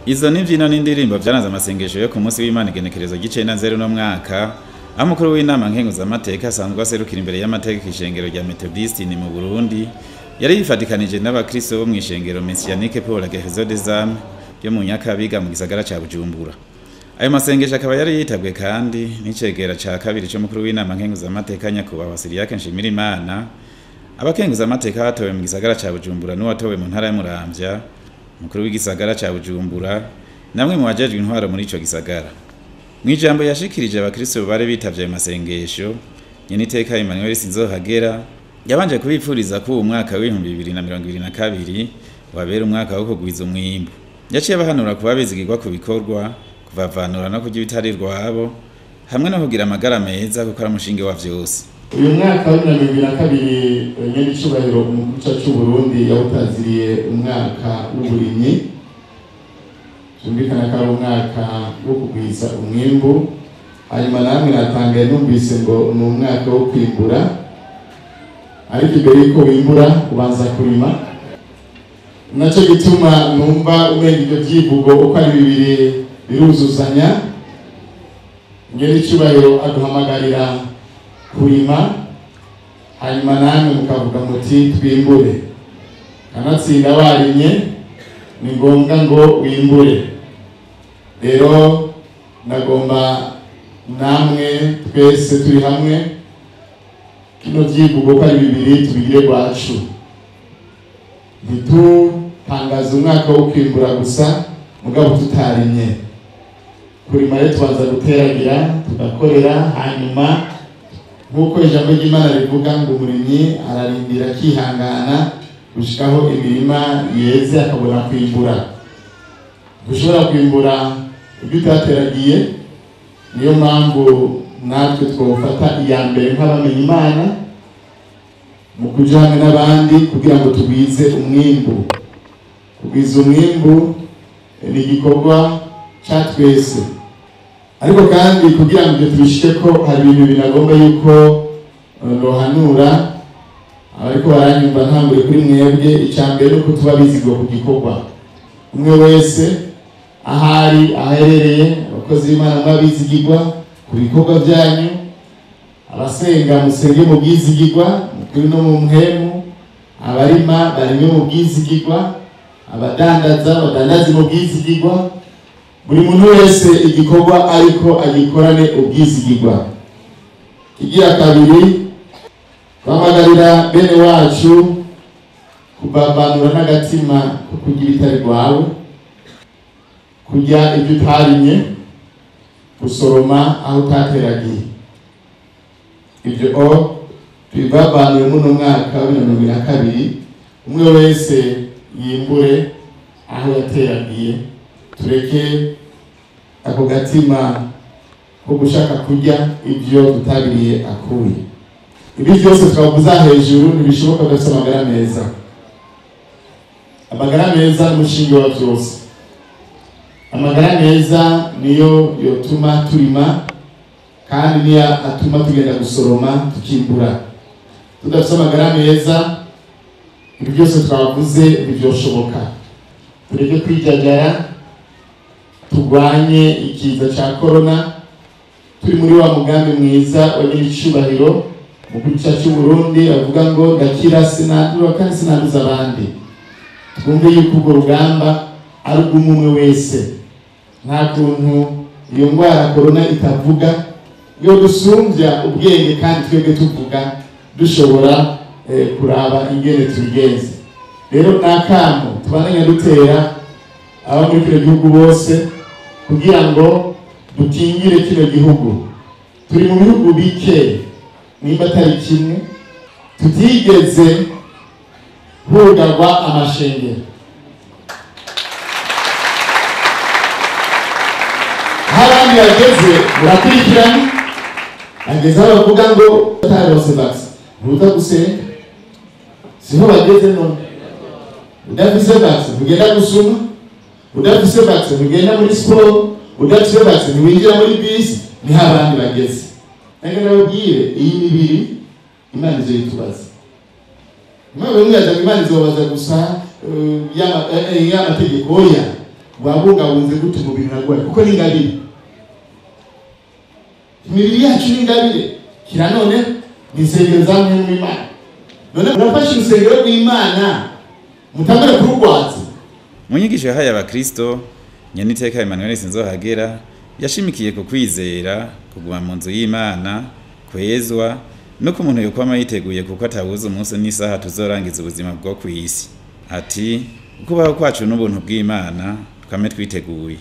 Izo n'imvyino n'indirimbo vyaranze amasengesho yo ku munsi w'Imana igenekerezo g'9 no mwaka, aho umukuru w'inama nkenguzamateka asanzwe aserukira imbere y'amategeko ishengero rya Methodiste ni mu Burundi, yari yifatikanije n'abakristo bo mw'ishengero Messianique pour la guérison des âmes yo mu Nyakabiga mu gisagara ca Bujumbura. Ayo masengesho akaba yari yitabwe kandi n'icegera ca kabiri c'umukuru w'inama nkenguzamateka nyakubahwa Siriake Nshimirimana, abakenguzamateka batowe mu gisagara ca Bujumbura n'uwatowe mu ntara ya Muramvya, mukuru w'igisagara ca Bujumbura, namwe mu bajejwe intwaro muri ico gisagara. Mwijambo yashikirije abakristo bari bitavye ayo masengesho, Nyeniteka Emmanuel Sinzohagera yabanje kubipfuriza ko uwo mwaka w'2022 wabera umwaka wo kugwiza umwimbu. Yaciye abahanura kuba bizigirwa ku bikorwa, kuvavanura no kurya ibitari rwabo, hamwe no kugira amagara meza kuko ari umushinge wa vyose. Uyu mwaka wa 2022 Nyenicubahiro umukuru cy'u Burundi yawutaziriye umwaka w'uburimyi, cyumvikana ko ari umwaka wo kugwiza umwimbu. Hanyuma namwe natangaye numvise ngo ni umwaka wo kwimbura, ariko imbere yuko wimbura ubanza kurima. Naco gituma numva umenga ibyo vyivugo uko ari bibiri biruzuzanya. Nyenicubahiro aduhamagarira kurima, hanyuma namwe mukavuga muti twimbure. Kanatsinda warimye ni ngombwa ngo wimbure. Rero nagomba namwe twese turi hamwe kino vyivugo ko ari bibiri tubigire gwacu. Ntitutangaza umwaka wo kwimbura gusa mugabo tutarimye. Kurima rero tubanza guteragira, tugakorera, hanyuma nk'uko ijambo ry'Imana rivuga ngo umurimyi ararindira akihangana gushikaho imirima yeze akabona kwimbura. Dushobora kwimbura ibyo utateragiye, niyo mpamvu natwe twofata iya mbere nk'abamenye Imana mu kuja hamwe n'abandi kugira ngo tugwize umwimbu. Kugwiza umwimbu ni igikorwa ca twese, ariko kandi kugira ngo tubishike ko hari ibintu binagomba yuko rohanura abariko baranyumva ntambure kuri mwebwe. Icambere nuko tuba bizigwa ku gikorwa, umwe wese ahari aherereye. Abakozi b'Imana mwabizigirwa ku bikorwa byanyu, abasenga musenge mu bwizigirwa mukuri no mu mpemu, abarima barime mu bwizigirwa, abadandaza badandaze mu bwizigirwa. Buri muntu wese igikorwa ariko agikorane ubwizigirwa. Igira kabiri, twamagarira bene wacu kubabanura n'agatima ko kugira ibitari rwawe, kurya ibyo utarimye, gusoroma aho utateragiye. Ibyo tubibabanure muno mwaka wa 2022, umwe wese yimbure aho yateragiye. Tureke ako gatima ko gushaka kurya ibyo tutabiriye akuye. Ibi byose twavuza hejuru ntibishoboka gufite amagara meza. Amagara meza n'umushinge wa byose. Amagara meza niyo yotuma turima, kandi niyo atuma tugenda gusoroma tukimbura. Tudafite amagara meza ibi byose twavuze ntibyoshoboka. Tureke kwijajara, tugwanye ikiza ca corona, turi muri wa mugambi mwiza wa Nyenicubahiro mu gihugu cy'u Burundi avuga ngo ndakira sinandura kandi sinanduza abandi. Twumve yuko urwo rugamba ari umwe wese. Nta kuntu iyo ngwara corona itavuga, yo dusumbya ubwenge kandi twebwe tuvuga dushobora kuraba ingene tubigenze. Rero nakamo tubananya dutera aba muri kino gihugu bose kugira ngo dukingire kino gihugu. Turi mu bihugu bike nimba atari kimwe tutigeze hugarwa amashengero. Harandi yageze murakurikirana, ageze aho bavuga ngo atarose vaccine ntuza gusenga, siho bageze none. Udafise vaccine ugenda gusuma, udafise vaccine ugenda muri sport, udafise vaccine winjira muri bisi, ni harandi bageze. Nange nababwire iyi mibiri Imana izoyitubaza. Imana izobaza gusa y'amategeko oya. wabungabunze gute umubiri nagwaye kuko ni ingabire. Imibiri yacu ni ingabire kira none ni insengero za muntu w'Imana. None murafashe urusengero rw'Imana mutangure kurugwaza. Mu nyigisho yahaye abakristo Nyeniteka Emmanuel Sinzohagera yashimikiye ku kwizera, kuguma mu nzu y'Imana, kwezwa no ku muntu yokwama yiteguye kuko atabuze umunsi n'isaha tuzorangiza ubuzima bwo kw'isi. Ati kubaho kwacu n'ubuntu bw'Imana twame twiteguye.